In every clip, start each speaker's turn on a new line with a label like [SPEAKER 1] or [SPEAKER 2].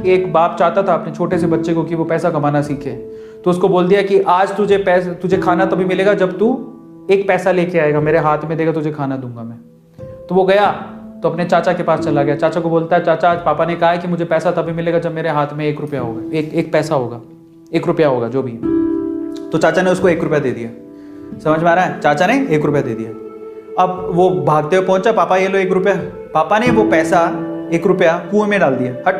[SPEAKER 1] एक बाप चाहता था अपने छोटे से बच्चे को कि वो पैसा कमाना सीखे, तो उसको बोल दिया कि आज तुझे खाना तभी मिलेगा जब तू एक पैसा लेके आएगा, मेरे हाथ में देगा, तुझे खाना दूंगा मैं। तो वो गया तो अपने चाचा के पास चला गया। चाचा को बोलता है, चाचा आज पापा ने कहा है कि मुझे पैसा तभी मिलेगा जब मेरे हाथ में 1 रुपया होगा, एक पैसा होगा, 1 रुपया होगा जो भी। तो चाचा ने उसको 1 रुपया दे दिया। समझ में आ रहा है? चाचा ने 1 रुपया दे दिया। अब वो भागते हुए पहुंचा, पापा ये लो 1 रुपया। पापा ने वो पैसा 1 रुपया कुएं में डाल दिया, हट,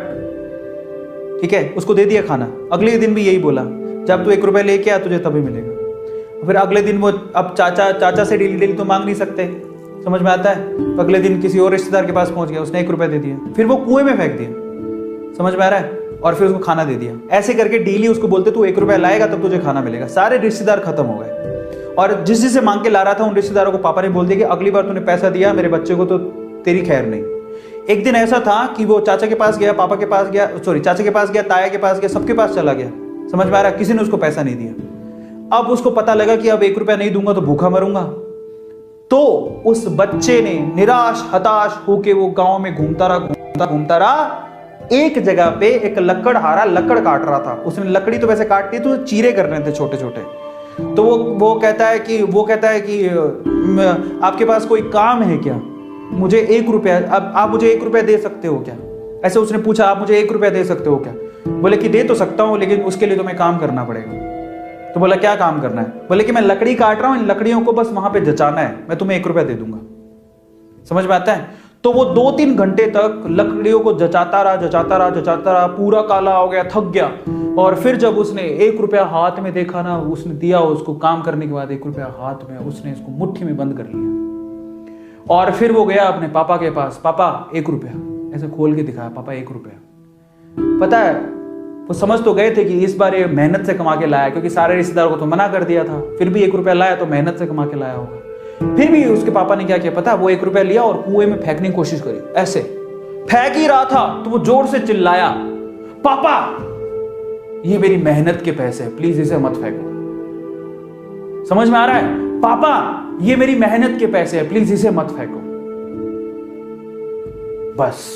[SPEAKER 1] ठीक है, उसको दे दिया खाना। अगले दिन भी यही बोला, जब तू 1 रुपया लेके आ तुझे तभी मिलेगा। फिर अगले दिन वो, अब चाचा से डेली तो मांग नहीं सकते, समझ में आता है? तो अगले दिन किसी और रिश्तेदार के पास पहुंच गया, उसने 1 रुपया दे दिया, फिर वो कुएं में फेंक दिया। समझ में आ रहा है? और फिर उसको खाना दे दिया। ऐसे करके डेली उसको बोलते तू 1 रुपया लाएगा तब तुझे खाना मिलेगा। सारे रिश्तेदार खत्म हो गए, और जिस जिससे मांग के ला रहा था उन रिश्तेदारों को पापा ने बोल दिया कि अगली बार तूने पैसा दिया मेरे बच्चे को तो तेरी खैर नहीं। एक दिन ऐसा था कि वो चाचा के पास गया, पापा के पास गया, चाचा के पास गया, ताया के पास गया, सबके पास चला गया। समझ में आ रहा है? किसी ने उसको पैसा नहीं दिया। अब उसको पता लगा कि अब 1 रुपया नहीं दूंगा तो भूखा मरूंगा। तो उस बच्चे ने निराश हताश होके वो गांव में घूमता रहा। एक जगह पे एक लकड़हारा लकड़ काट रहा था। उसने लकड़ी तो वैसे काटती तो चीरे कर रहे थे छोटे छोटे। तो वो कहता है कि आपके पास कोई काम है क्या? मुझे 1 रुपया, अब आप मुझे 1 रुपया दे सकते हो क्या? ऐसे उसने पूछा, आप मुझे 1 रुपया दे सकते हो क्या? बोले कि दे तो सकता हूं, लेकिन उसके लिए तुम्हें काम करना पड़ेगा। तो बोला क्या काम करना है? बोले कि मैं लकड़ी काट रहा हूं, इन लकड़ियों को बस वहां पे जचाना है, मैं तुम्हें 1 रुपया दे दूंगा। समझ में आता है? तो वो 2-3 घंटे तक लकड़ियों को जचाता रहा, पूरा काला हो गया, थक गया। और फिर जब उसने 1 रुपया हाथ में देखा ना, उसने दिया उसको काम करने के बाद 1 रुपया हाथ में, उसने इसको मुट्ठी में बंद कर लिया। और फिर वो गया अपने पापा के पास, पापा 1 रुपया, ऐसे खोल के दिखाया, पापा 1 रुपया। पता है, वो समझ तो गए थे कि इस बार ये मेहनत से कमा के लाया, क्योंकि सारे रिश्तेदारों को तो मना कर दिया था, फिर भी 1 रुपया लाया तो मेहनत से कमा के लाया होगा। फिर भी उसके पापा ने क्या किया पता? वो 1 रुपया लिया और कुएं में फेंकने की कोशिश करी। ऐसे फेंक ही रहा था तो वो जोर से चिल्लाया, पापा ये मेरी मेहनत के पैसे हैं, प्लीज इसे मत फेंको। समझ में आ रहा है? पापा ये मेरी मेहनत के पैसे हैं, प्लीज इसे मत फेंको। बस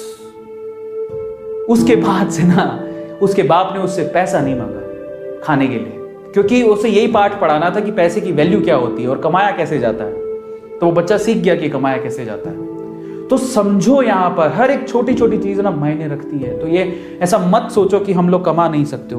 [SPEAKER 1] उसके बाद से ना उसके बाप ने उससे पैसा नहीं मांगा खाने के लिए, क्योंकि उसे यही पाठ पढ़ाना था कि पैसे की वैल्यू क्या होती है और कमाया कैसे जाता है। तो वो बच्चा सीख गया कि कमाया कैसे जाता है। तो समझो यहां पर हर एक छोटी छोटी चीज ना मायने रखती है। तो ये ऐसा मत सोचो कि हम लोग कमा नहीं सकते।